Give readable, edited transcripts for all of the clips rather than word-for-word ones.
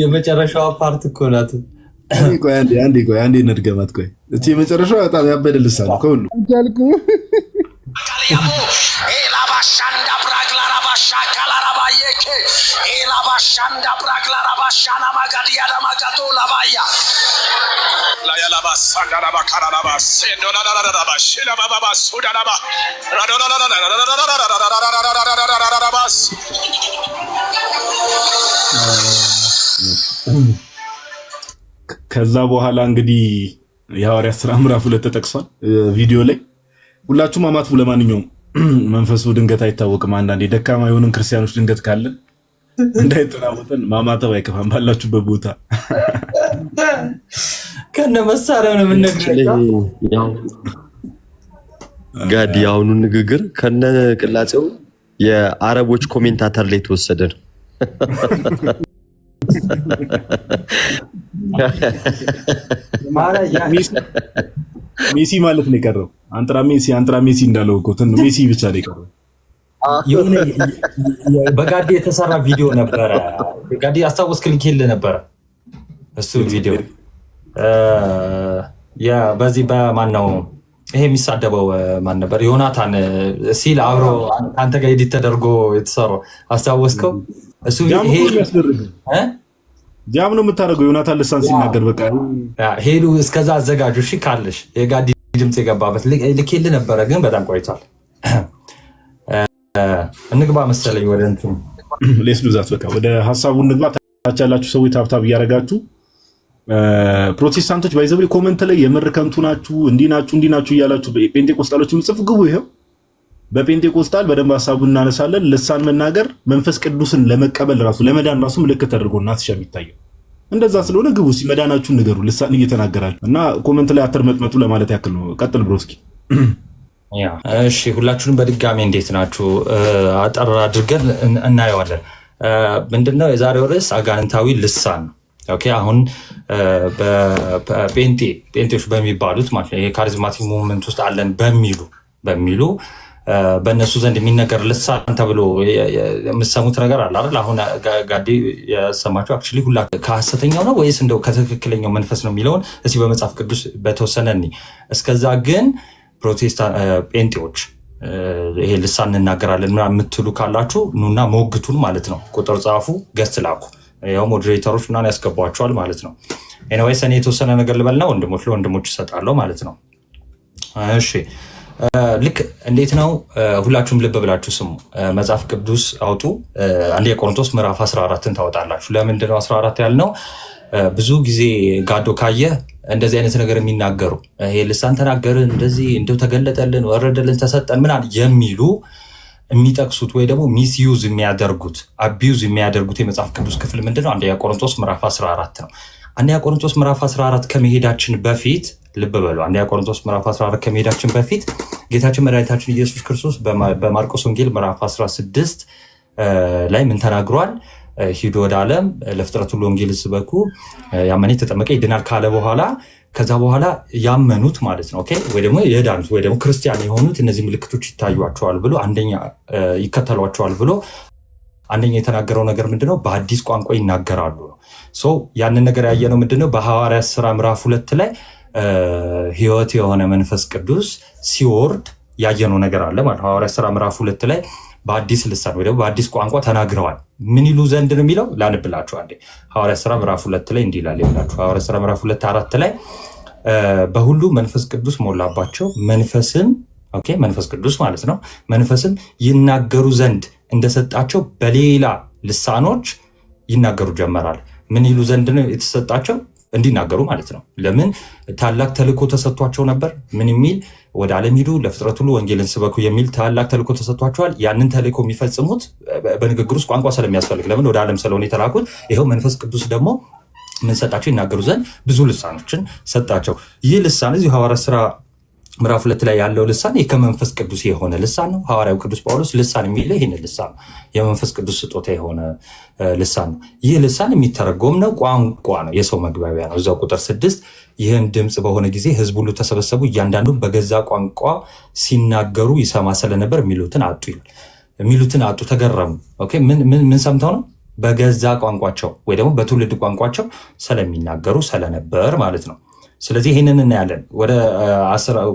የመጨረሻው ፓርት እኮ ናት። ቆይ አንዴ እንድገማት። ቆይ እቺ የመጨረሻው በጣም ያበደ ልሳን ነው ከሁሉ ጃልኩ ኤላባሻንዳ ብራግላራባሻ ካላራባየኬ ኤላባሻንዳ ብራግላራባሻና ማጋዲያ ደማጋቶ ላባያ ላያላባሳንዳ ላባካራላባ ሴንዶላላላላባ ሽላባባባ ሱዳላባ ራዶላላላላላላላላላላላላላባስ ከዛ በኋላ እንግዲህ የሐዋርያት ሥራ ምዕራፍ 2 ተጠቅሷል ቪዲዮ ላይ። ሁላችሁም አማትቡ። ለማንኛውም መንፈሱ ድንገት አይታወቅም። አንዳንዴ ደካማ የሆኑን ክርስቲያኖች ድንገት ካለ እንዳይተናወጠን ማማተብ አይከፋም። ባላችሁበት ቦታ ከነ መሳሪያው ነው የምንነግረው። ጋዲ አሁኑ ንግግር ከነ ቅላጼው የአረቦች ኮሜንታተር ላይ ተወሰደ ነው። ሜሲ ማለት ነው የቀረው። አንጥራ ሜሲ እንዳለው እኮ ሜሲ ብቻ ነው የቀረው። የሆነ በጋዲ የተሰራ ቪዲዮ ነበረ። ጋዲ አስታውስክ? ልኬልህ ነበረ እሱ ቪዲዮ። በዚህ በማን ነው ይሄ የሚሳደበው? ማን ነበር? ዮናታን ሲል አብሮ አንተ ጋር ኤዲት ተደርጎ የተሰራው አስታወስከው? እሱ ይሄ ጃም ነው የምታደርገው። ዮናታን ልሳን ሲናገር በቃ ሄዱ። እስከዛ አዘጋጁ እሺ። ካለሽ የጋዲ ድምጽ የገባበት ልኬልህ ነበረ፣ ግን በጣም ቆይቷል። እንግባ መሰለኝ ወደ እንትኑ ሌስ ዱዛት። በቃ ወደ ሐሳቡ እንግባ። ታች ያላችሁ ሰዎች ታብታብ እያደረጋችሁ ፕሮቴስታንቶች ባይዘብሊ ኮመንት ላይ የምር ከንቱ ናችሁ እንዲህ ናችሁ እያላችሁ ጴንጤቆስጣሎች ምጽፍ ግቡ። ይሄው በጴንጤቆስጣል በደንብ ሐሳቡን እናነሳለን። ልሳን መናገር መንፈስ ቅዱስን ለመቀበል ራሱ ለመዳን ራሱ ምልክት ተደርጎ እናትሻ የሚታየው እንደዛ ስለሆነ ግቡ። መዳናችሁን ንገሩ ልሳን እየተናገራችሁ እና ኮመንት ላይ አተርመጥመጡ ለማለት ያክል ነው። ቀጥል ብሮስኪ። እሺ ሁላችሁንም በድጋሚ እንዴት ናችሁ? አጠር አድርገን እናየዋለን። ምንድነው የዛሬው ርዕስ? አጋንንታዊ ልሳን ነው። ኦኬ አሁን ጴንጤዎች በሚባሉት ማለት ነው የካሪዝማቲክ ሙቭመንት ውስጥ አለን በሚሉ በእነሱ ዘንድ የሚነገር ልሳን ተብሎ የምሰሙት ነገር አለ አይደል? አሁን ጋዲ የሰማችሁ አክቹዋሊ ሁላ ከሐሰተኛው ነው ወይስ እንደው ከትክክለኛው መንፈስ ነው የሚለውን እስኪ በመጽሐፍ ቅዱስ በተወሰነ እስከዛ ግን ፕሮቴስታንት ጴንጤዎች ይሄ ልሳን እንናገራለን የምትሉ ካላችሁ ኑና ሞግቱን ማለት ነው። ቁጥር ጻፉ፣ ገስት ላኩ። ያው ሞዴሬተሮች ምናምን ያስገቧቸዋል ማለት ነው። ኤኒዌይስ እኔ የተወሰነ ነገር ልበልና ለወንድሞች እሰጣለሁ ማለት ነው። እሺ ልክ እንዴት ነው? ሁላችሁም ልብ ብላችሁ ስሙ። መጽሐፍ ቅዱስ አውጡ። አንደኛ ቆሮንቶስ ምዕራፍ 14ን ታወጣላችሁ። ለምንድን ነው 14 ያልነው? ብዙ ጊዜ ጋዶ ካየ እንደዚህ አይነት ነገር የሚናገሩ ይሄ ልሳን ተናገርን፣ እንደዚህ እንደው ተገለጠልን፣ ወረደልን፣ ተሰጠን ምናምን የሚሉ የሚጠቅሱት ወይ ደግሞ ሚስዩዝ የሚያደርጉት አቢዩዝ የሚያደርጉት የመጽሐፍ ቅዱስ ክፍል ምንድነው? አንደኛ ቆሮንቶስ ምዕራፍ 14 ነው። አንደኛ ቆሮንቶስ ምዕራፍ 14 ከመሄዳችን በፊት ልብ በሉ። አንደኛ ቆሮንቶስ ምዕራፍ 14 ከመሄዳችን በፊት ጌታችን መድኃኒታችን ኢየሱስ ክርስቶስ በማርቆስ ወንጌል ምዕራፍ 16 ላይ ምን ተናግሯል? ሂዱ ወደ ዓለም ለፍጥረት ሁሉ ወንጌል ስበኩ፣ ያመነ የተጠመቀ ይድናል ካለ በኋላ ከዛ በኋላ ያመኑት ማለት ነው ኦኬ፣ ወይ ደግሞ የዳኑት ወይ ደግሞ ክርስቲያን የሆኑት እነዚህ ምልክቶች ይታዩዋቸዋል ብሎ ይከተሏቸዋል ብሎ አንደኛ የተናገረው ነገር ምንድነው? በአዲስ ቋንቋ ይናገራሉ ነው። ሶ ያንን ነገር ያየነው ምንድነው? በሐዋርያት ሥራ ምዕራፍ 2 ላይ ሕይወት የሆነ መንፈስ ቅዱስ ሲወርድ ያየነው ነገር አለ ማለት ነው። ሐዋርያት ሥራ ምዕራፍ 2 ላይ በአዲስ ልሳን ወይ ደግሞ በአዲስ ቋንቋ ተናግረዋል። ምን ይሉ ዘንድ ነው የሚለው? ላንብላችሁ አንዴ። ሐዋርያት ሥራ ምዕራፍ 2 ላይ እንዲህ ይላል ይላችሁ። ሐዋርያት ሥራ ምዕራፍ 2:4 ላይ በሁሉ መንፈስ ቅዱስ ሞላባቸው፣ መንፈስ ቅዱስ ማለት ነው። መንፈስም ይናገሩ ዘንድ እንደሰጣቸው በሌላ ልሳኖች ይናገሩ ጀመራል። ምን ይሉ ዘንድ ነው የተሰጣቸው? እንዲናገሩ ማለት ነው። ለምን? ታላቅ ተልእኮ ተሰጥቷቸው ነበር። ምን የሚል? ወደ ዓለም ሂዱ፣ ለፍጥረት ሁሉ ወንጌልን ስበኩ የሚል ታላቅ ተልእኮ ተሰጥቷቸዋል። ያንን ተልእኮ የሚፈጽሙት በንግግር ውስጥ ቋንቋ ስለሚያስፈልግ፣ ለምን? ወደ ዓለም ስለሆነ የተላኩት። ይኸው መንፈስ ቅዱስ ደግሞ ምን ሰጣቸው? ይናገሩ ዘንድ ብዙ ልሳኖችን ሰጣቸው። ይህ ልሳን እዚሁ ሐዋርያት ሥራ ምዕራፍ 2 ላይ ያለው ልሳን ከመንፈስ ቅዱስ የሆነ ልሳን ነው። ሐዋርያው ቅዱስ ጳውሎስ ልሳን የሚለው ይህን ልሳን ነው፣ የመንፈስ ቅዱስ ስጦታ የሆነ ልሳን ነው። ይህ ልሳን የሚተረጎም ነው፣ ቋንቋ ነው፣ የሰው መግባቢያ ነው። እዛው ቁጥር 6 ይህም ድምፅ በሆነ ጊዜ ሕዝብ ሁሉ ተሰበሰቡ፣ እያንዳንዱ በገዛ ቋንቋ ሲናገሩ ይሰማ ስለነበር የሚሉትን አጡ ይላል። የሚሉትን አጡ፣ ተገረሙ። ኦኬ ምን ሰምተው ነው? በገዛ ቋንቋቸው ወይ ደግሞ በትውልድ ቋንቋቸው ስለሚናገሩ ስለነበር ማለት ነው። ስለዚህ ይህንን እናያለን። ወደ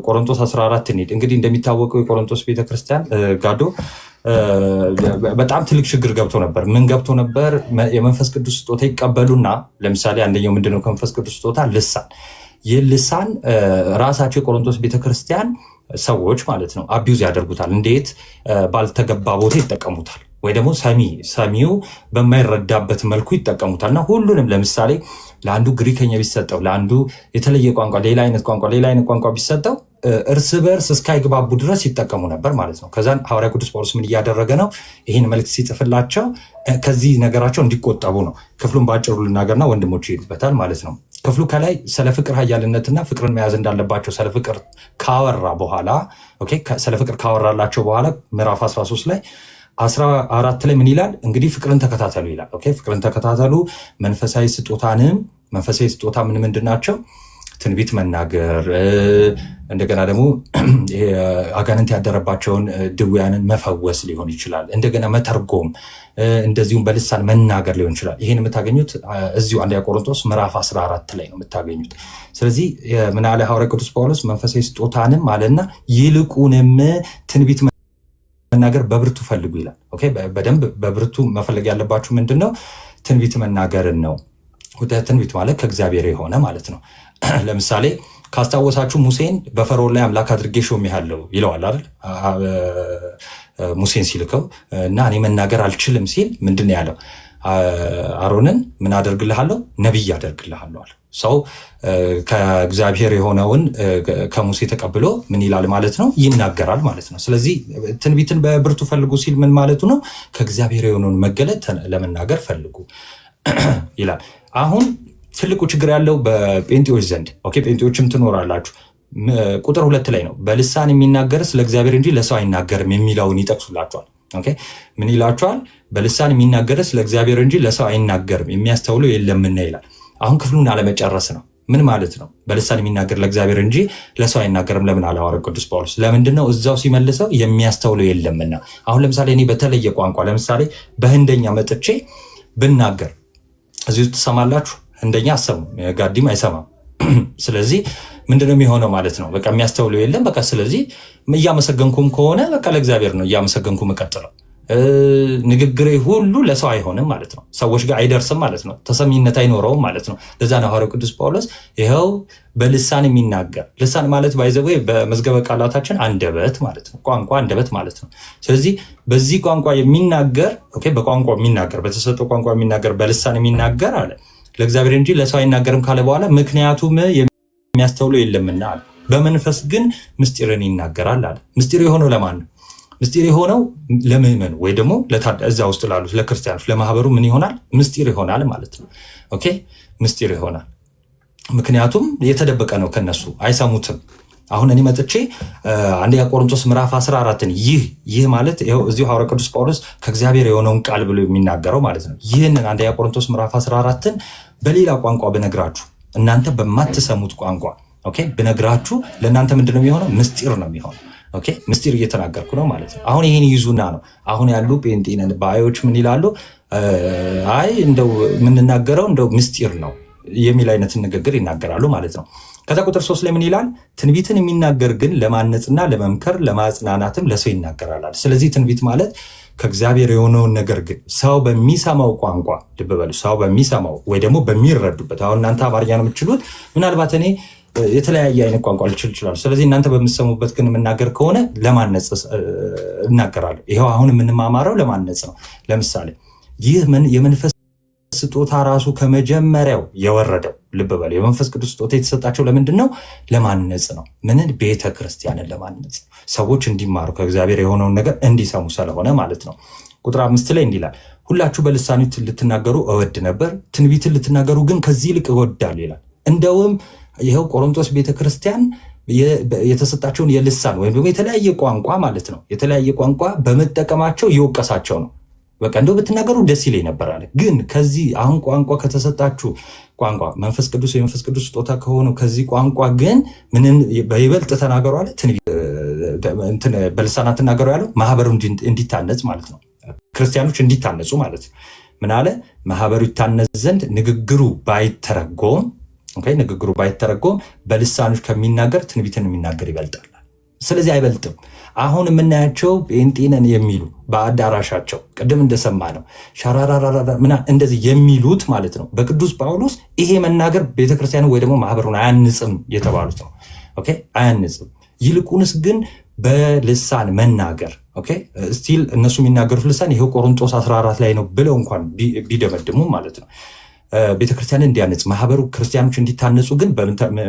ቆሮንቶስ 14 እንሂድ። እንግዲህ እንደሚታወቀው የቆሮንቶስ ቤተክርስቲያን ጋዶ በጣም ትልቅ ችግር ገብቶ ነበር። ምን ገብቶ ነበር? የመንፈስ ቅዱስ ስጦታ ይቀበሉና ለምሳሌ አንደኛው ምንድነው ከመንፈስ ቅዱስ ስጦታ? ልሳን። ይህ ልሳን ራሳቸው የቆሮንቶስ ቤተክርስቲያን ሰዎች ማለት ነው አቢዩዝ ያደርጉታል። እንዴት? ባልተገባ ቦታ ይጠቀሙታል፣ ወይ ደግሞ ሰሚው በማይረዳበት መልኩ ይጠቀሙታል። እና ሁሉንም ለምሳሌ ለአንዱ ግሪከኛ ቢሰጠው፣ ለአንዱ የተለየ ቋንቋ፣ ሌላ አይነት ቋንቋ ቢሰጠው እርስ በርስ እስካይግባቡ ድረስ ይጠቀሙ ነበር ማለት ነው። ከዛን ሐዋርያ ቅዱስ ጳውሎስ ምን እያደረገ ነው? ይህን መልእክት ሲጽፍላቸው ከዚህ ነገራቸው እንዲቆጠቡ ነው። ክፍሉን በአጭሩ ልናገርና ወንድሞች ይሄዱበታል ማለት ነው። ክፍሉ ከላይ ስለ ፍቅር ኃያልነትና ፍቅርን መያዝ እንዳለባቸው ስለ ፍቅር ካወራ በኋላ ስለ ፍቅር ካወራላቸው በኋላ ምዕራፍ 13 ላይ 14 ላይ ምን ይላል? እንግዲህ ፍቅርን ተከታተሉ ይላል። ፍቅርን ተከታተሉ። መንፈሳዊ ስጦታ ምንድን ናቸው? ትንቢት መናገር፣ እንደገና ደግሞ አጋንንት ያደረባቸውን ድውያንን መፈወስ ሊሆን ይችላል። እንደገና መተርጎም፣ እንደዚሁም በልሳን መናገር ሊሆን ይችላል። ይህን የምታገኙት እዚሁ አንደኛ ቆሮንቶስ ምዕራፍ 14 ላይ ነው የምታገኙት። ስለዚህ ምን አለ ሐዋርያ ቅዱስ ጳውሎስ? መንፈሳዊ ስጦታንም አለና ይልቁንም ትንቢት መናገር በብርቱ ፈልጉ ይላል። በደንብ በብርቱ መፈለግ ያለባችሁ ምንድነው? ትንቢት መናገርን ነው። ትንቢት ማለት ከእግዚአብሔር የሆነ ማለት ነው። ለምሳሌ ካስታወሳችሁ ሙሴን በፈርዖን ላይ አምላክ አድርጌ ሾሜሃለሁ ይለዋል አይደል? ሙሴን ሲልከው እና እኔ መናገር አልችልም ሲል ምንድን ያለው? አሮንን ምን አደርግልሃለሁ? ነቢይ አደርግልሃለሁ አለ። ሰው ከእግዚአብሔር የሆነውን ከሙሴ ተቀብሎ ምን ይላል ማለት ነው? ይናገራል ማለት ነው። ስለዚህ ትንቢትን በብርቱ ፈልጉ ሲል ምን ማለቱ ነው? ከእግዚአብሔር የሆነውን መገለጥ ለመናገር ፈልጉ ይላል። አሁን ትልቁ ችግር ያለው በጴንጤዎች ዘንድ ጴንጤዎችም ትኖራላችሁ። ቁጥር 2 ላይ ነው በልሳን የሚናገር ስለ እግዚአብሔር እንጂ ለሰው አይናገርም የሚለውን ይጠቅሱላቸዋል። ምን ይላቸዋል? በልሳን የሚናገር ስለ እግዚአብሔር እንጂ ለሰው አይናገርም የሚያስተውለው የለምና ይላል። አሁን ክፍሉን አለመጨረስ ነው። ምን ማለት ነው? በልሳን የሚናገር ለእግዚአብሔር እንጂ ለሰው አይናገርም ለምን አለ ሐዋርያው ቅዱስ ጳውሎስ? ለምንድን ነው እዛው ሲመልሰው የሚያስተውለው የለምና? አሁን ለምሳሌ እኔ በተለየ ቋንቋ ለምሳሌ በህንደኛ መጥቼ ብናገር እዚህ ውስጥ ትሰማላችሁ? ህንደኛ አሰሙ፣ ጋዲም አይሰማም። ስለዚህ ምንድነው የሚሆነው ማለት ነው? በቃ የሚያስተውለው የለም። በቃ ስለዚህ እያመሰገንኩም ከሆነ በቃ ለእግዚአብሔር ነው እያመሰገንኩ መቀጥለው። ንግግሬ ሁሉ ለሰው አይሆንም ማለት ነው። ሰዎች ጋር አይደርስም ማለት ነው። ተሰሚነት አይኖረውም ማለት ነው። ለዛ ነው ሐዋርያው ቅዱስ ጳውሎስ ይኸው በልሳን የሚናገር ልሳን ማለት ባይዘው በመዝገበ ቃላታችን አንደበት ማለት ነው። ቋንቋ አንደበት ማለት ነው። ስለዚህ በዚህ ቋንቋ የሚናገር በቋንቋ የሚናገር በተሰጠው ቋንቋ የሚናገር በልሳን የሚናገር አለ ለእግዚአብሔር እንጂ ለሰው አይናገርም ካለ በኋላ ምክንያቱም የሚያስተውለው የለምና አለ። በመንፈስ ግን ምስጢርን ይናገራል አለ። ምስጢር የሆነው ለማን ነው? ምስጢር የሆነው ለምዕመኑ ወይ ደግሞ እዛ ውስጥ ላሉት ለክርስቲያኖች ለማህበሩ ምን ይሆናል? ምስጢር ይሆናል ማለት ነው። ምስጢር ይሆናል። ምክንያቱም የተደበቀ ነው፣ ከነሱ አይሰሙትም። አሁን እኔ መጥቼ አንደኛ ቆሮንቶስ ምዕራፍ 14ን ይህ ማለት ይኸው እዚሁ ሐዋርያው ቅዱስ ጳውሎስ ከእግዚአብሔር የሆነውን ቃል ብሎ የሚናገረው ማለት ነው። ይህንን አንደኛ ቆሮንቶስ ምዕራፍ 14ን በሌላ ቋንቋ ብነግራችሁ እናንተ በማትሰሙት ቋንቋ ብነግራችሁ ለእናንተ ምንድነው የሚሆነው? ምስጢር ነው የሚሆነው። ምስጢር እየተናገርኩ ነው ማለት ነው። አሁን ይህን ይዙና ነው አሁን ያሉ ጴንጤ ነን ባዮች ምን ይላሉ? አይ እንደው የምንናገረው እንደው ምስጢር ነው የሚል አይነት ንግግር ይናገራሉ ማለት ነው። ከዛ ቁጥር 3 ላይ ምን ይላል? ትንቢትን የሚናገር ግን ለማነጽና ለመምከር ለማጽናናትም ለሰው ይናገራል። ስለዚህ ትንቢት ማለት ከእግዚአብሔር የሆነውን ነገር ግን ሰው በሚሰማው ቋንቋ ልብ በሉ፣ ሰው በሚሰማው ወይ ደግሞ በሚረዱበት። አሁን እናንተ አማርኛ ነው የምትችሉት፣ ምናልባት እኔ የተለያየ አይነት ቋንቋ ልችል ይችላል። ስለዚህ እናንተ በምትሰሙበት ግን የምናገር ከሆነ ለማነጽ እናገራለሁ። ይኸው አሁን የምንማማረው ለማነጽ ነው። ለምሳሌ ይህ የመንፈስ ስጦታ ራሱ ከመጀመሪያው የወረደው ልብ በሉ፣ የመንፈስ ቅዱስ ስጦታ የተሰጣቸው ለምንድን ነው? ለማነጽ ነው። ምንን? ቤተ ክርስቲያንን ለማነጽ፣ ሰዎች እንዲማሩ ከእግዚአብሔር የሆነውን ነገር እንዲሰሙ ስለሆነ ማለት ነው። ቁጥር 5 ላይ እንዲህ ይላል፣ ሁላችሁ በልሳኖች ልትናገሩ እወድ ነበር፣ ትንቢትን ልትናገሩ ግን ከዚህ ይልቅ እወዳለሁ ይላል። እንደውም ይኸው ቆሮንቶስ ቤተክርስቲያን የተሰጣቸውን የልሳን ወይም ደግሞ የተለያየ ቋንቋ ማለት ነው፣ የተለያየ ቋንቋ በመጠቀማቸው እየወቀሳቸው ነው። በቃ እንደው ብትናገሩ ደስ ይለኝ ነበር አለ። ግን ከዚህ አሁን ቋንቋ ከተሰጣችሁ ቋንቋ የመንፈስ ቅዱስ ስጦታ ከሆነው ከዚህ ቋንቋ ግን ምንን በይበልጥ ተናገሩ አለ። በልሳናት ተናገሩ ያለው ማህበሩ እንዲታነጽ ማለት ነው። ክርስቲያኖች እንዲታነጹ ማለት ነው። ምን አለ? ማህበሩ ይታነጽ ዘንድ ንግግሩ ባይተረጎም በልሳኖች ከሚናገር ትንቢትን የሚናገር ይበልጣል። ስለዚህ አይበልጥም። አሁን የምናያቸው ጴንጤነን የሚሉ በአዳራሻቸው ቅድም እንደሰማ ነው ሻራራራ እንደዚህ የሚሉት ማለት ነው። በቅዱስ ጳውሎስ ይሄ መናገር ቤተክርስቲያኑ ወይ ደግሞ ማህበሩን አያንጽም የተባሉት ነው። ኦኬ፣ አያንጽም። ይልቁንስ ግን በልሳን መናገር ስቲል እነሱ የሚናገሩት ልሳን ይሄው ቆሮንቶስ 14 ላይ ነው ብለው እንኳን ቢደመድሙ ማለት ነው ቤተክርስቲያንን እንዲያነጽ ማህበሩ ክርስቲያኖች እንዲታነጹ ግን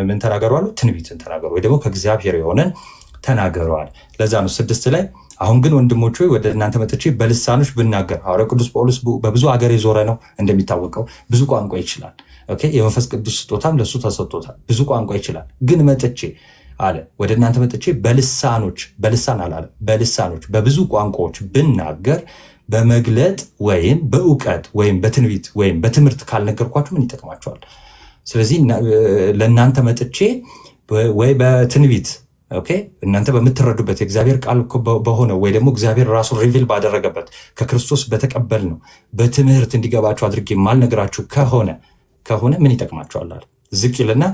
ምን ተናገሩ አሉ? ትንቢትን ተናገሩ ወይ ደግሞ ከእግዚአብሔር የሆነን ተናገረዋል። ለዛ ነው 6 ላይ አሁን ግን ወንድሞች ሆይ ወደ እናንተ መጥቼ በልሳኖች ብናገር። ሐዋርያው ቅዱስ ጳውሎስ በብዙ ሀገር የዞረ ነው እንደሚታወቀው፣ ብዙ ቋንቋ ይችላል። የመንፈስ ቅዱስ ስጦታም ለሱ ተሰጥቶታል፣ ብዙ ቋንቋ ይችላል። ግን መጥቼ አለ ወደ እናንተ መጥቼ በልሳን አላለም፣ በልሳኖች በብዙ ቋንቋዎች ብናገር በመግለጥ ወይም በእውቀት ወይም በትንቢት ወይም በትምህርት ካልነገርኳችሁ ምን ይጠቅማችኋል? ስለዚህ ለእናንተ መጥቼ ወይ በትንቢት እናንተ በምትረዱበት የእግዚአብሔር ቃል በሆነ ወይ ደግሞ እግዚአብሔር ራሱ ሪቪል ባደረገበት ከክርስቶስ በተቀበል ነው በትምህርት እንዲገባችሁ አድርጌ ማልነግራችሁ ከሆነ ምን ይጠቅማችኋል? ዝቅ ይልና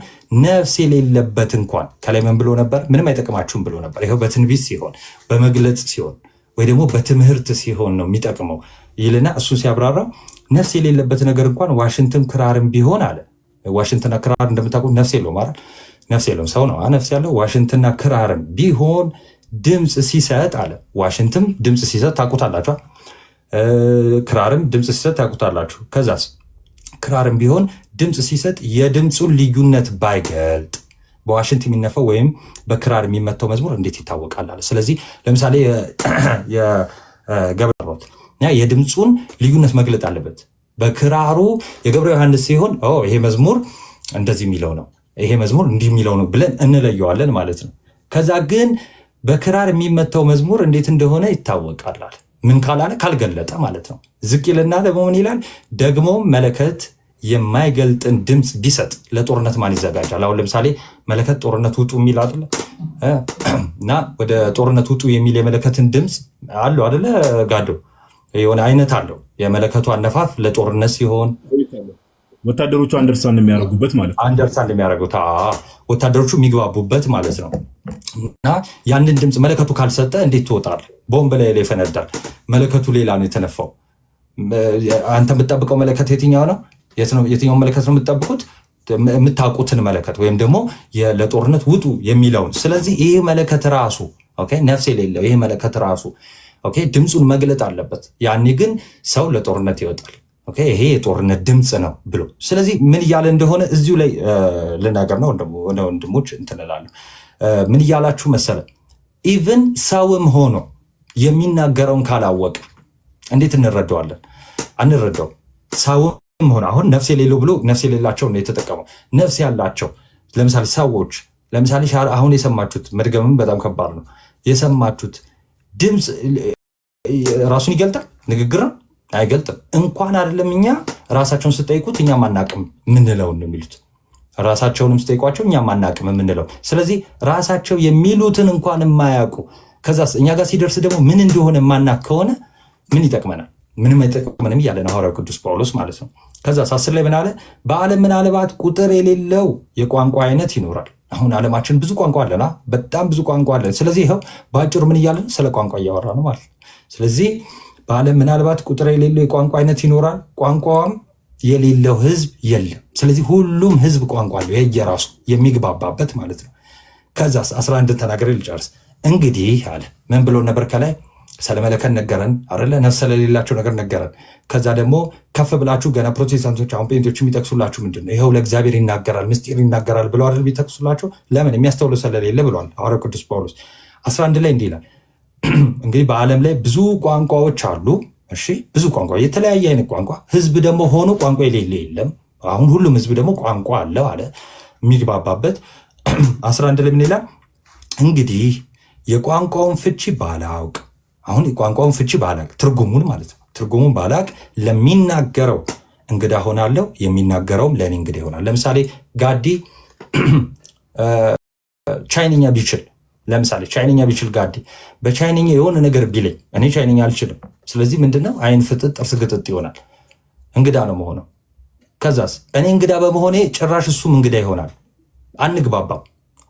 ነፍስ የሌለበት እንኳን ከላይ ምን ብሎ ነበር? ምንም አይጠቅማችሁም ብሎ ነበር። ይኸው በትንቢት ሲሆን በመግለጽ ሲሆን ወይ ደግሞ በትምህርት ሲሆን ነው የሚጠቅመው ይልና እሱ ሲያብራራው ነፍስ የሌለበት ነገር እንኳን ዋሽንትም ክራርም ቢሆን አለ። ዋሽንትና ክራር እንደምታውቁት ነፍስ የለውም አይደል? ነፍስ የለውም፣ ሰው ነው ነፍስ ያለው። ዋሽንትና ክራርም ቢሆን ድምፅ ሲሰጥ አለ። ዋሽንትም ድምፅ ሲሰጥ ታውቁታላችሁ፣ ክራርም ድምፅ ሲሰጥ ታውቁታላችሁ። ከዛስ ክራርም ቢሆን ድምፅ ሲሰጥ የድምፁን ልዩነት ባይገልጥ በዋሽንት የሚነፋው ወይም በክራር የሚመታው መዝሙር እንዴት ይታወቃል አለ። ስለዚህ ለምሳሌ የገብረ የድምፁን ልዩነት መግለጥ አለበት። በክራሩ የገብረ ዮሐንስ ሲሆን ይሄ መዝሙር እንደዚህ የሚለው ነው፣ ይሄ መዝሙር እንዲህ የሚለው ነው ብለን እንለየዋለን ማለት ነው። ከዛ ግን በክራር የሚመታው መዝሙር እንዴት እንደሆነ ይታወቃል አለ። ምን ካላለ ካልገለጠ ማለት ነው። ዝቅ ይልና ደግሞ ምን ይላል? ደግሞ መለከት የማይገልጥን ድምፅ ቢሰጥ ለጦርነት ማን ይዘጋጃል? አሁን ለምሳሌ መለከት ጦርነት ውጡ የሚል አይደለ? እና ወደ ጦርነት ውጡ የሚል የመለከትን ድምፅ አለው አይደለ? ጋዶ የሆነ አይነት አለው የመለከቱ አነፋፍ ለጦርነት ሲሆን ወታደሮቹ አንደርስታንድ የሚያደርጉበት ማለት ነው። አንደርስታንድ የሚያደርጉት ወታደሮቹ የሚግባቡበት ማለት ነው። እና ያንን ድምፅ መለከቱ ካልሰጠ እንዴት ትወጣል? ቦምብ ላይ ይፈነዳል። መለከቱ ሌላ ነው የተነፋው። አንተ የምትጠብቀው መለከት የትኛው ነው? የትኛውን መለከት ነው የምትጠብቁት? የምታውቁትን መለከት ወይም ደግሞ ለጦርነት ውጡ የሚለውን። ስለዚህ ይህ መለከት ራሱ ነፍስ የሌለው ይህ መለከት ራሱ ድምፁን መግለጥ አለበት። ያኔ ግን ሰው ለጦርነት ይወጣል። ይሄ የጦርነት ድምፅ ነው ብሎ። ስለዚህ ምን እያለ እንደሆነ እዚሁ ላይ ልናገር ነው ወንድሞች እንትንላለሁ። ምን እያላችሁ መሰለ? ኢቭን ሰውም ሆኖ የሚናገረውን ካላወቀ እንዴት እንረዳዋለን? አንረዳው። ሰውም ሆኖ አሁን ነፍስ የሌለው ብሎ ነፍስ የሌላቸው ነው የተጠቀመው። ነፍስ ያላቸው ለምሳሌ ሰዎች ለምሳሌ አሁን የሰማችሁት መድገምም በጣም ከባድ ነው። የሰማችሁት ድምፅ ራሱን ይገልጣል? ንግግር አይገልጥም። እንኳን አይደለም እኛ ራሳቸውን ስጠይቁት እኛ ማናቅም ምንለውን ነው የሚሉት። ራሳቸውንም ስጠይቋቸው እኛ ማናቅም የምንለው። ስለዚህ ራሳቸው የሚሉትን እንኳን የማያውቁ ከዛስ እኛ ጋር ሲደርስ ደግሞ ምን እንደሆነ ማናቅ ከሆነ ምን ይጠቅመናል? ምንም አይጠቅመንም እያለ ነው ሐዋርያው ቅዱስ ጳውሎስ ማለት ነው። ከዛስ 10 ላይ ምን አለ? በዓለም ምናልባት ቁጥር የሌለው የቋንቋ አይነት ይኖራል። አሁን ዓለማችን ብዙ ቋንቋ አለና በጣም ብዙ ቋንቋ አለ። ስለዚህ ይኸው በአጭሩ ምን እያለን ስለ ቋንቋ እያወራ ነው ማለት ነው። ስለዚህ በዓለም ምናልባት ቁጥር የሌለው የቋንቋ አይነት ይኖራል፣ ቋንቋም የሌለው ህዝብ የለም። ስለዚህ ሁሉም ህዝብ ቋንቋ አለው የየራሱ የሚግባባበት ማለት ነው። ከዛስ 11 ተናገረ ልጨርስ። እንግዲህ አለ ምን ብሎ ነበር? ከላይ ስለመለከት ነገረን አይደለ? ነፍስ ስለሌላቸው ነገር ነገረን። ከዛ ደግሞ ከፍ ብላችሁ ገና ፕሮቴስታንቶች አሁን ጴንጤዎች የሚጠቅሱላችሁ ምንድነው? ይኸው ለእግዚአብሔር ይናገራል ምስጢር ይናገራል ብለው አይደል የሚጠቅሱላቸው? ለምን? የሚያስተውሉ ስለሌለ ብሏል ሐዋርያው ቅዱስ ጳውሎስ 11 ላይ እንዲህ ይላል እንግዲህ በዓለም ላይ ብዙ ቋንቋዎች አሉ። እሺ ብዙ ቋንቋ፣ የተለያየ አይነት ቋንቋ። ህዝብ ደግሞ ሆኖ ቋንቋ የሌለ የለም። አሁን ሁሉም ህዝብ ደግሞ ቋንቋ አለው አለ የሚግባባበት። 11 ላይ ምን ይላል? እንግዲህ የቋንቋውን ፍቺ ባላውቅ፣ አሁን የቋንቋውን ፍቺ ባላውቅ ትርጉሙን ማለት ነው። ትርጉሙን ባላውቅ ለሚናገረው እንግዳ ሆናለሁ፣ የሚናገረውም ለእኔ እንግዳ ይሆናል። ለምሳሌ ጋዲ ቻይንኛ ቢችል ለምሳሌ ቻይንኛ ቢችል ጋዲ በቻይንኛ የሆነ ነገር ቢለኝ እኔ ቻይንኛ አልችልም። ስለዚህ ምንድነው አይን ፍጥጥ ጥርስ ግጥጥ ይሆናል። እንግዳ ነው መሆነው። ከዛስ እኔ እንግዳ በመሆኔ ጭራሽ እሱም እንግዳ ይሆናል። አንግባባም።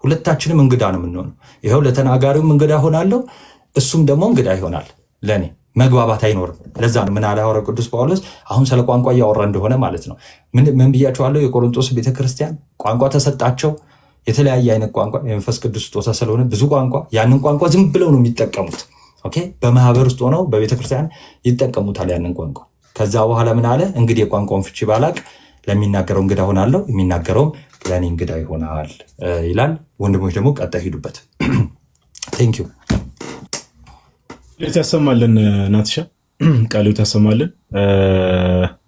ሁለታችንም እንግዳ ነው የምንሆነው። ይኸው ለተናጋሪውም እንግዳ ሆናለሁ፣ እሱም ደግሞ እንግዳ ይሆናል ለእኔ። መግባባት አይኖርም። ለዛ ነው ምን አለ ሐዋርያው ቅዱስ ጳውሎስ አሁን ስለ ቋንቋ እያወራ እንደሆነ ማለት ነው። ምን ብያቸዋለሁ? የቆሮንቶስ ቤተክርስቲያን ቋንቋ ተሰጣቸው። የተለያየ አይነት ቋንቋ የመንፈስ ቅዱስ ስጦታ ስለሆነ ብዙ ቋንቋ፣ ያንን ቋንቋ ዝም ብለው ነው የሚጠቀሙት። ኦኬ፣ በማህበር ውስጥ ሆነው በቤተክርስቲያን ይጠቀሙታል ያንን ቋንቋ። ከዛ በኋላ ምን አለ? እንግዲህ የቋንቋውን ፍቺ ባላቅ ለሚናገረው እንግዳ ሆናለሁ፣ የሚናገረውም ለእኔ እንግዳ ይሆናል ይላል። ወንድሞች ደግሞ ቀጣይ ሂዱበት። ቴንክ ዩ። ቃልዮት ያሰማልን ናትሻ፣ ቃልዮት ያሰማልን።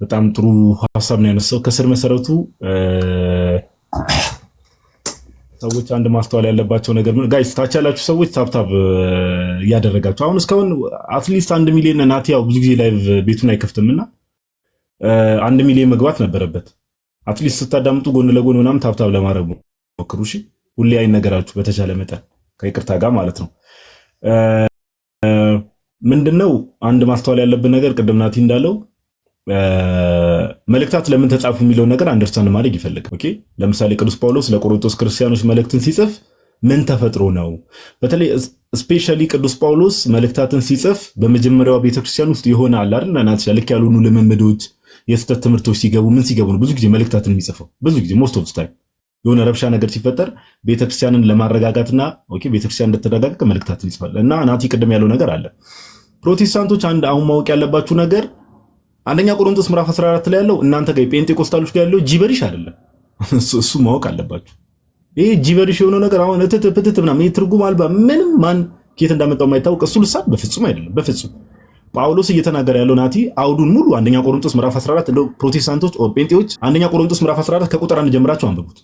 በጣም ጥሩ ሀሳብ ነው ያነሳው። ከስር መሰረቱ ሰዎች አንድ ማስተዋል ያለባቸው ነገር ምን ጋይስ፣ ታች ያላችሁ ሰዎች ታብታብ እያደረጋችሁ አሁን እስካሁን አትሊስት 1 ሚሊዮን ናቲ ያው ብዙ ጊዜ ላይቭ ቤቱን አይከፍትምና 1 ሚሊዮን መግባት ነበረበት። አትሊስት ስታዳምጡ ጎን ለጎን ምናምን ታብታብ ለማድረግ ሞክሩ። እሺ ሁሌ አይነገራችሁ በተቻለ መጠን ከይቅርታ ጋር ማለት ነው። ምንድነው አንድ ማስተዋል ያለብን ነገር ቅድም ናቲ እንዳለው መልእክታት ለምን ተጻፉ የሚለው ነገር አንደርስታንድ ማድረግ ይፈልጋል። ኦኬ ለምሳሌ ቅዱስ ጳውሎስ ለቆሮንቶስ ክርስቲያኖች መልእክትን ሲጽፍ ምን ተፈጥሮ ነው? በተለይ ስፔሻሊ ቅዱስ ጳውሎስ መልእክታትን ሲጽፍ በመጀመሪያው ቤተክርስቲያን ውስጥ የሆነ አለ አይደል ናት ልክ ያልሆኑ ልምምዶች፣ የስተት ትምህርቶች ሲገቡ ነው ብዙ ጊዜ መልእክታትን የሚጽፈው። ብዙ ጊዜ ሞስት ኦፍ ታይም የሆነ ረብሻ ነገር ሲፈጠር ቤተክርስቲያንን ለማረጋጋትና ኦኬ ቤተክርስቲያን እንድትረጋጋ መልእክታትን ይጽፋል። እና ናቲ ቅድም ያለው ነገር አለ። ፕሮቴስታንቶች አንድ አሁን ማወቅ ያለባችሁ ነገር አንደኛ ቆሮንቶስ ምዕራፍ 14 ላይ ያለው እናንተ ጋር ጴንጤቆስታሎች ጋር ያለው ጂበሪሽ አይደለም። እሱ ማወቅ አለባችሁ። ይሄ ጂበሪሽ የሆነው ነገር አሁን እትት ምናምን ይሄ ትርጉም አልባ ምንም ማን ከየት እንዳመጣው የማይታወቅ እሱ ልሳን በፍጹም አይደለም። በፍጹም ጳውሎስ እየተናገረ ያለው ናቲ አውዱን ሙሉ አንደኛ ቆሮንቶስ ምዕራፍ 14 እንደው ፕሮቴስታንቶች ኦ ጴንጤዎች አንደኛ ቆሮንቶስ ምዕራፍ 14 ከቁጥር 1 ጀምራችሁ አንብቡት።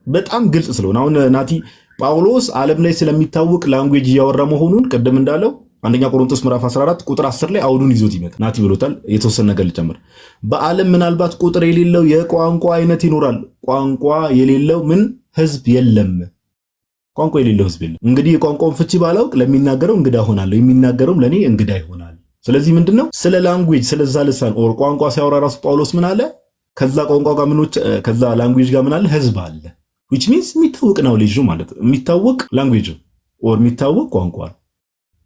በጣም ግልጽ ስለሆነ አሁን ናቲ ጳውሎስ ዓለም ላይ ስለሚታወቅ ላንጉዌጅ እያወራ መሆኑን ቅድም እንዳለው አንደኛ ቆሮንቶስ ምዕራፍ 14 ቁጥር 10 ላይ አውዱን ይዞት ይመጣ ናቲ ብሎታል። የተወሰነ ነገር ልጨምር። በዓለም ምናልባት ቁጥር የሌለው የቋንቋ አይነት ይኖራል። ቋንቋ የሌለው ምን ህዝብ የለም። ቋንቋ የሌለው ህዝብ የለም። እንግዲህ የቋንቋውን ፍቺ ባላውቅ ለሚናገረው እንግዳ ሆናለሁ፣ የሚናገረውም ለኔ እንግዳ ይሆናል። ስለዚህ ምንድነው ስለ ላንጉዌጅ ስለዛ ልሳን ኦር ቋንቋ ሲያወራ ራሱ ጳውሎስ ምን አለ? ከዛ ቋንቋ ጋር ምኖች ከዛ ላንጉዌጅ ጋር ምን አለ? ህዝብ አለ። which means የሚታወቅ ናውሌጅ ማለት የሚታወቅ ላንጉዌጅ ኦር የሚታወቅ ቋንቋ።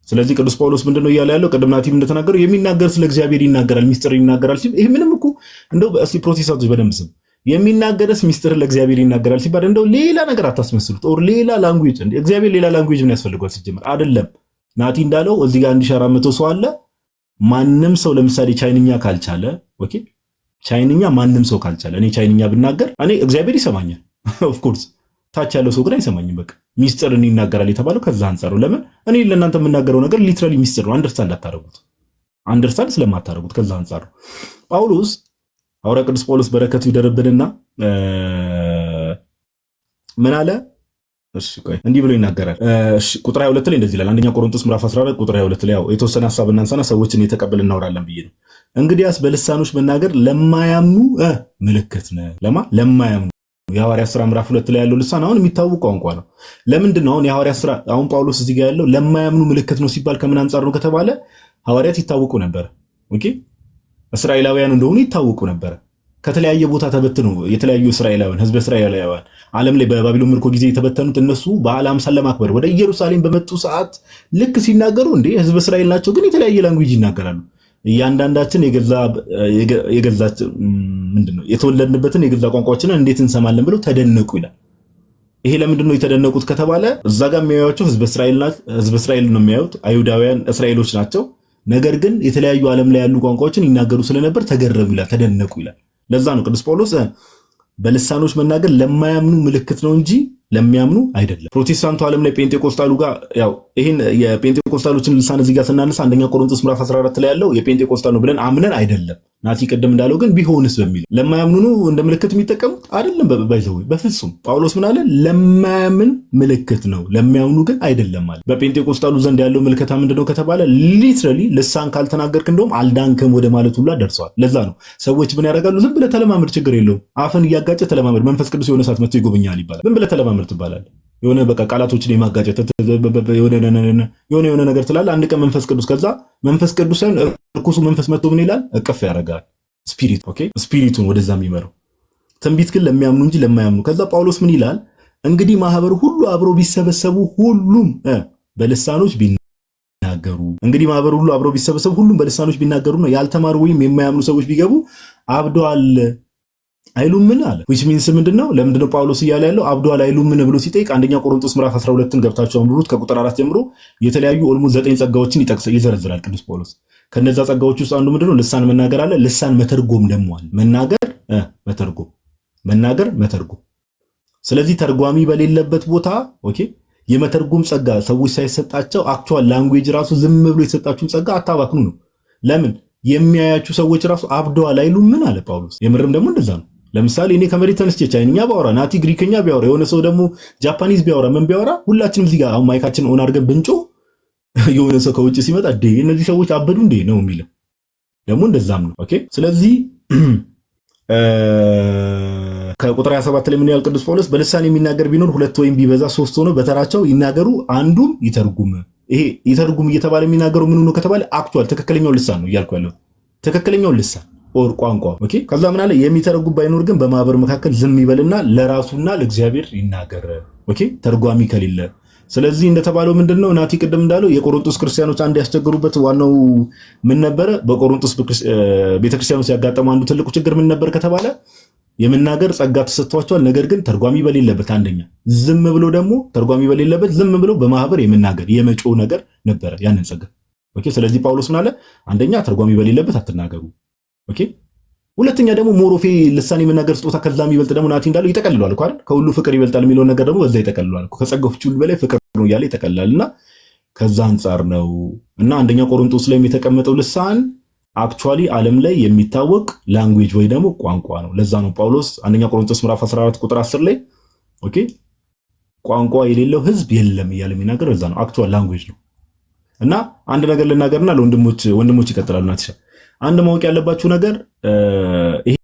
ስለዚህ ቅዱስ ጳውሎስ ምንድነው እያለ ያለው? ቅድም ናቲም እንደተናገረው የሚናገር ስለ እግዚአብሔር ይናገራል፣ ሚስጥር ይናገራል ሲል ይሄ ምንም እኮ እንደው እስቲ ፕሮቴስታንቶች በደንብ ስም የሚናገርስ ሚስጥር ለእግዚአብሔር ይናገራል ሲባል እንደው ሌላ ነገር አታስመስሉት። ኦር ሌላ ላንጉዌጅ እንዴ እግዚአብሔር ሌላ ላንጉዌጅ ምን ያስፈልገዋል ሲጀምር? አይደለም። ናቲ እንዳለው እዚህ ጋር 1400 ሰው አለ። ማንም ሰው ለምሳሌ ቻይንኛ ካልቻለ ኦኬ ቻይንኛ ማንም ሰው ካልቻለ እኔ ቻይንኛ ብናገር እኔ እግዚአብሔር ይሰማኛል። ኦፍ ኮርስ ታች ያለው ሰው ግን አይሰማኝም። በቃ ሚስጥርን ይናገራል የተባለው ከዛ አንፃር ነው። ለምን እኔ ለእናንተ የምናገረው ነገር ሊትራሊ ሚስጥር ነው። አንደርስታንድ ስለማታደርጉት ከዛ አንፃር ነው። ጳውሎስ ሐዋርያ ቅዱስ ጳውሎስ በረከቱ ይደርብንና ምን አለ? እሺ ቆይ እንዲህ ብሎ ይናገራል። እሺ ቁጥር 22 ላይ እንደዚህ ይላል። አንደኛ ቆሮንቶስ ምዕራፍ 14 ቁጥር 22 ላይ ያው የተወሰነ ሐሳብ እናንሳና ሰዎችን የተቀበል እናወራለን ብዬ ነው። እንግዲያስ በልሳኖች መናገር ለማያምኑ ምልክት ነው። ለማያምኑ የሐዋርያት ሥራ ምዕራፍ 2 ላይ ያለው ልሳን አሁን የሚታወቅ ቋንቋ ነው። ለምንድን ነው አሁን የሐዋርያት ሥራ አሁን ጳውሎስ እዚህ ጋር ያለው ለማያምኑ ምልክት ነው ሲባል ከምን አንፃር ነው ከተባለ ሐዋርያት ይታወቁ ነበር። ኦኬ እስራኤላውያን እንደሆኑ ይታወቁ ነበር። ከተለያየ ቦታ ተበትነው የተለያዩ እስራኤላውያን ህዝበ እስራኤላውያን ዓለም ላይ በባቢሎን ምርኮ ጊዜ የተበተኑት እነሱ በዓለ ሃምሳን ለማክበር ወደ ኢየሩሳሌም በመጡ ሰዓት ልክ ሲናገሩ እንዴ ህዝበ እስራኤል ናቸው፣ ግን የተለያየ ላንጉዌጅ ይናገራሉ። እያንዳንዳችን የገዛች ምንድነው የተወለድንበትን የገዛ ቋንቋችንን እንዴት እንሰማለን ብለው ተደነቁ ይላል። ይሄ ለምንድነው የተደነቁት ከተባለ እዛ ጋር የሚያዩቸው ህዝበ እስራኤል ነው የሚያዩት፣ አይሁዳውያን እስራኤሎች ናቸው። ነገር ግን የተለያዩ ዓለም ላይ ያሉ ቋንቋዎችን ይናገሩ ስለነበር ተገረሙ ይላል፣ ተደነቁ ይላል። ለዛ ነው ቅዱስ ጳውሎስ በልሳኖች መናገር ለማያምኑ ምልክት ነው እንጂ ለሚያምኑ አይደለም። ፕሮቴስታንቱ ዓለም ላይ ጴንጤቆስታሉ ጋር ያው ይሄን የጴንጤቆስታሎችን ልሳን እዚህ ጋር ስናነሳ አንደኛ ቆሮንቶስ ምዕራፍ 14 ላይ ያለው የጴንጤቆስታል ነው ብለን አምነን አይደለም። ናቲ ቅድም እንዳለው ግን ቢሆንስ በሚል ለማያምኑ ነው እንደ ምልክት የሚጠቀሙት አይደለም። ባይዘው በፍጹም ጳውሎስ ምን አለ? ለማያምን ምልክት ነው፣ ለሚያምኑ ግን አይደለም ማለት። በጴንጤቆስታሉ ዘንድ ያለው ምልክታ ምንድነው ከተባለ ሊትራሊ ልሳን ካልተናገርክ እንደውም አልዳንክም ወደ ማለት ሁላ ደርሰዋል። ለዛ ነው ሰዎች ምን ያደርጋሉ? ዝም ብለህ ተለማመድ፣ ችግር የለውም አፍን እያጋጨ ተለማመድ፣ መንፈስ ቅዱስ የሆነ ሰዓት መጥቶ ይጎበኛል ይባላል። ዝም ብለህ ተለማመድ ትባላለህ። የሆነ በቃ ቃላቶችን የማጋጨት የሆነ ነገር ትላለህ። አንድ ቀን መንፈስ ቅዱስ ከዛ መንፈስ ቅዱስን እርኩሱ መንፈስ መጥቶ ምን ይላል? እቅፍ ያደርጋል። ስፒሪት ኦኬ፣ ስፒሪቱን ወደዛ የሚመራው። ትንቢት ግን ለሚያምኑ እንጂ ለማያምኑ። ከዛ ጳውሎስ ምን ይላል? እንግዲህ ማህበሩ ሁሉ አብሮ ቢሰበሰቡ ሁሉም በልሳኖች ቢናገሩ፣ እንግዲህ ማህበሩ ሁሉ አብሮ ቢሰበሰቡ ሁሉም በልሳኖች ቢናገሩ ነው። ያልተማሩ ወይም የማያምኑ ሰዎች ቢገቡ አብደዋል አይሉምን አለ። which means ምንድነው? ለምንድነው ጳውሎስ እያለ ያለው አብደዋል አይሉምን ብሎ ሲጠይቅ አንደኛ ቆሮንቶስ ምዕራፍ 12ን ገብታችሁ አንብቡት ከቁጥር 4 ጀምሮ የተለያዩ ኦልሞስት 9 ጸጋዎችን ይዘረዝራል ቅዱስ ጳውሎስ። ከነዛ ጸጋዎች ውስጥ አንዱ ምንድነው? ልሳን መናገር አለ። ልሳን መተርጎም ደግሞ አለ። መናገር መተርጎም። ስለዚህ ተርጓሚ በሌለበት ቦታ ኦኬ የመተርጎም ጸጋ ሰዎች ሳይሰጣቸው አክቹዋል ላንጉዌጅ ራሱ ዝም ብሎ የተሰጣችሁን ጸጋ አታባክኑ ነው። ለምን የሚያያችሁ ሰዎች ራሱ አብደዋል አይሉምን አለ ጳውሎስ። የምርም ደግሞ እንደዛ ነው። ለምሳሌ እኔ ከመሬት ተነስቼ ቻይንኛ ባወራ፣ ናቲ ግሪክኛ ቢያወራ፣ የሆነ ሰው ደግሞ ጃፓኒዝ ቢያወራ፣ ምን ቢያወራ ሁላችንም እዚህ ጋር አሁን ማይካችን ኦን አድርገን ብንጮ የሆነ ሰው ከውጭ ሲመጣ እነዚህ ሰዎች አበዱ እንዴ ነው የሚለው። ደግሞ እንደዛም ነው። ኦኬ ስለዚህ ከቁጥር 27 ላይ ምን ያህል ቅዱስ ጳውሎስ በልሳን የሚናገር ቢኖር ሁለት ወይም ቢበዛ ሶስት ሆነው በተራቸው ይናገሩ፣ አንዱም ይተርጉም። ይሄ ይተርጉም እየተባለ የሚናገረው ምን ነው ከተባለ አክቹዋል ትክክለኛው ልሳን ነው እያልኩ ያለው ትክክለኛው ልሳን ኦር ቋንቋ። ኦኬ ከዛ ምን አለ? የሚተረጉም ባይኖር ግን በማህበር መካከል ዝም ይበልና ለራሱና ለእግዚአብሔር ይናገር። ኦኬ ተርጓሚ ከሌለ። ስለዚህ እንደተባለው ምንድነው ናቲ ቅድም እንዳለው የቆሮንቶስ ክርስቲያኖች አንድ ያስቸገሩበት ዋናው ምን ነበረ? በቆሮንቶስ ቤተክርስቲያኖች ያጋጠመው አንዱ ትልቁ ችግር ምን ነበር ከተባለ የመናገር ጸጋ ተሰጥቷቸዋል። ነገር ግን ተርጓሚ በሌለበት አንደኛ ዝም ብሎ ደግሞ ተርጓሚ በሌለበት ዝም ብሎ በማህበር የመናገር የመጮህ ነገር ነበረ ያንን ጸጋ። ኦኬ ስለዚህ ጳውሎስ ምን አለ? አንደኛ ተርጓሚ በሌለበት አትናገሩ። ኦኬ ሁለተኛ ደግሞ ሞሮፌ ልሳን የመናገር ስጦታ ከዛም ይበልጥ ደግሞ ናቲ እንዳለው ይጠቀልሏል እኮ አይደል? ከሁሉ ፍቅር ይበልጣል የሚለው ነገር ደግሞ በዛ ይጠቀልሏል እኮ ከጸጋዎች ሁሉ በላይ ፍቅር ነው እያለ ይጠቀልላልና ከዛ አንጻር ነው። እና አንደኛ ቆሮንቶስ ላይም የተቀመጠው ልሳን አክቹዋሊ ዓለም ላይ የሚታወቅ ላንጉዌጅ ወይ ደግሞ ቋንቋ ነው። ለዛ ነው ጳውሎስ አንደኛ ቆሮንቶስ ምዕራፍ 14 ቁጥር 10 ላይ ኦኬ ቋንቋ የሌለው ሕዝብ የለም እያለ የሚናገር ለዛ ነው አክቹዋል ላንጉዌጅ ነው። እና አንድ ነገር ልናገርና ለወንድሞች ይቀጥላሉ። ናትሻ አንድ ማወቅ ያለባችሁ ነገር ይሄ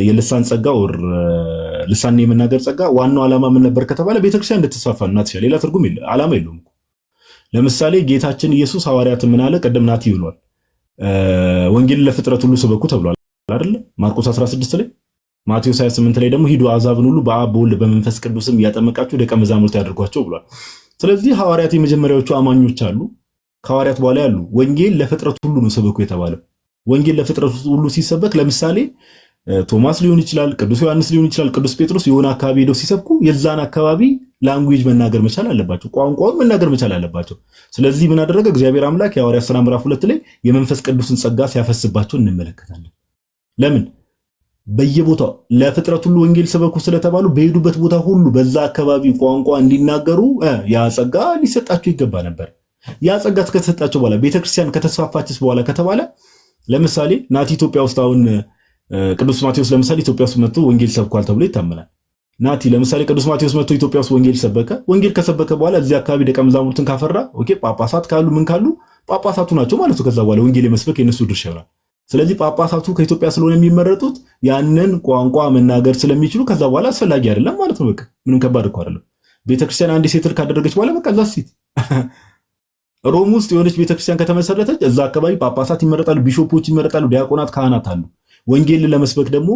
የልሳን ጸጋ ኦር ልሳን የመናገር ጸጋ ዋናው ዓላማ ምን ነበር ከተባለ ቤተክርስቲያን እንድትስፋፋ ነው። ናትሻ ሌላ ትርጉም ዓላማ የለውም። ለምሳሌ ጌታችን ኢየሱስ ሐዋርያት ምን አለ? ቀደም ናቲ ይሏል ወንጌል ለፍጥረት ሁሉ ስበኩ ተብሏል አይደል? ማርቆስ 16 ላይ፣ ማቴዎስ 28 ላይ ደግሞ ሂዱ አሕዛብን ሁሉ በአብ በወልድ በመንፈስ ቅዱስም እያጠመቃችሁ ደቀ መዛሙርት ያድርጓቸው ብሏል። ስለዚህ ሐዋርያት የመጀመሪያዎቹ አማኞች አሉ። ከሐዋርያት በኋላ ያሉ ወንጌል ለፍጥረት ሁሉ ነው ስበኩ የተባለው። ወንጌል ለፍጥረት ሁሉ ሲሰበክ ለምሳሌ ቶማስ ሊሆን ይችላል፣ ቅዱስ ዮሐንስ ሊሆን ይችላል፣ ቅዱስ ጴጥሮስ የሆነ አካባቢ ሄደው ሲሰብኩ የዛን አካባቢ ላንጉዌጅ መናገር መቻል አለባቸው፣ ቋንቋውን መናገር መቻል አለባቸው። ስለዚህ ምን አደረገ እግዚአብሔር አምላክ? የሐዋርያት ሥራ ምዕራፍ 2 ላይ የመንፈስ ቅዱስን ጸጋ ሲያፈስባቸው እንመለከታለን። ለምን? በየቦታው ለፍጥረት ሁሉ ወንጌል ስበኩ ስለተባሉ በሄዱበት ቦታ ሁሉ በዛ አካባቢ ቋንቋ እንዲናገሩ ያ ጸጋ ሊሰጣቸው ይገባ ነበር። ያ ጸጋ ከተሰጣቸው በኋላ ቤተክርስቲያን ከተስፋፋችስ በኋላ ከተባለ ለምሳሌ ናቲ ኢትዮጵያ ውስጥ አሁን ቅዱስ ማቴዎስ ለምሳሌ ኢትዮጵያ ውስጥ መጥቶ ወንጌል ሰብኳል ተብሎ ይታመናል። ናቲ ለምሳሌ ቅዱስ ማቴዎስ መጥቶ ኢትዮጵያ ውስጥ ወንጌል ሰበከ። ወንጌል ከሰበከ በኋላ እዚህ አካባቢ ደቀ መዛሙርትን ካፈራ ኦኬ ጳጳሳት ካሉ ምን ካሉ ጳጳሳቱ ናቸው ማለት ነው። ከዛ በኋላ ወንጌል የመስበክ የነሱ ድርሻ ይሆናል። ስለዚህ ጳጳሳቱ ከኢትዮጵያ ስለሆነ የሚመረጡት ያንን ቋንቋ መናገር ስለሚችሉ ከዛ በኋላ አስፈላጊ አይደለም ማለት ነው። በቃ ምንም ከባድ እኮ አይደለም። ቤተክርስቲያን አንድ ሴትል ካደረገች በኋላ በቃ እዛ ሴት ሮም ውስጥ የሆነች ቤተክርስቲያን ከተመሰረተች እዛ አካባቢ ጳጳሳት ይመረጣሉ፣ ቢሾፖች ይመረጣሉ፣ ዲያቆናት፣ ካህናት አሉ። ወንጌልን ለመስበክ ደግሞ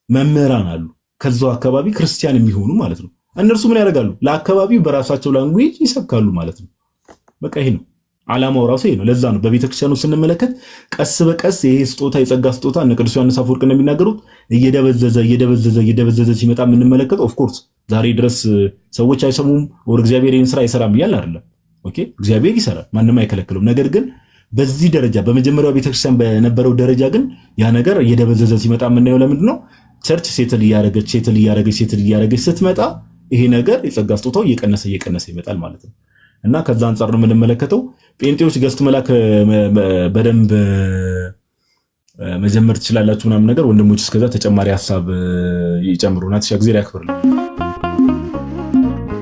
መምህራን አሉ ከዛው አካባቢ ክርስቲያን የሚሆኑ ማለት ነው እነርሱ ምን ያደርጋሉ ለአካባቢው በራሳቸው ላንጉዌጅ ይሰብካሉ ማለት ነው በቃ ይሄ ነው ዓላማው ራሱ ይሄ ነው ለዛ ነው በቤተክርስቲያኑ ስንመለከት ቀስ በቀስ ይሄ ስጦታ የጸጋ ስጦታ እነ ቅዱስ ዮሐንስ አፈወርቅ እንደሚናገሩት እየደበዘዘ ሲመጣ የምንመለከተው ኦፍ ኮርስ ዛሬ ድረስ ሰዎች አይሰሙም ወር እግዚአብሔር ይህን ስራ አይሰራም ይላል አይደለም ኦኬ እግዚአብሔር ይሰራል ማንንም አይከለክለውም ነገር ግን በዚህ ደረጃ በመጀመሪያው ቤተክርስቲያን በነበረው ደረጃ ግን ያ ነገር እየደበዘዘ ሲመጣ የምናየው ለምንድን ነው ቸርች ሴትል እያደረገች ስትመጣ ይሄ ነገር የጸጋ ስጦታው እየቀነሰ ይመጣል ማለት ነው እና ከዛ አንፃር ነው የምንመለከተው ጴንጤዎች ገስት መላክ በደንብ መጀመር ትችላላችሁ ምናምን ነገር ወንድሞች እስከዛ ተጨማሪ ሐሳብ ይጨምሩና ተሻግዘር ያክብርልን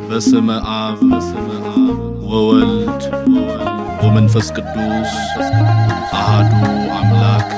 በስመ አብ ወወልድ ወመንፈስ ቅዱስ አሐዱ አምላክ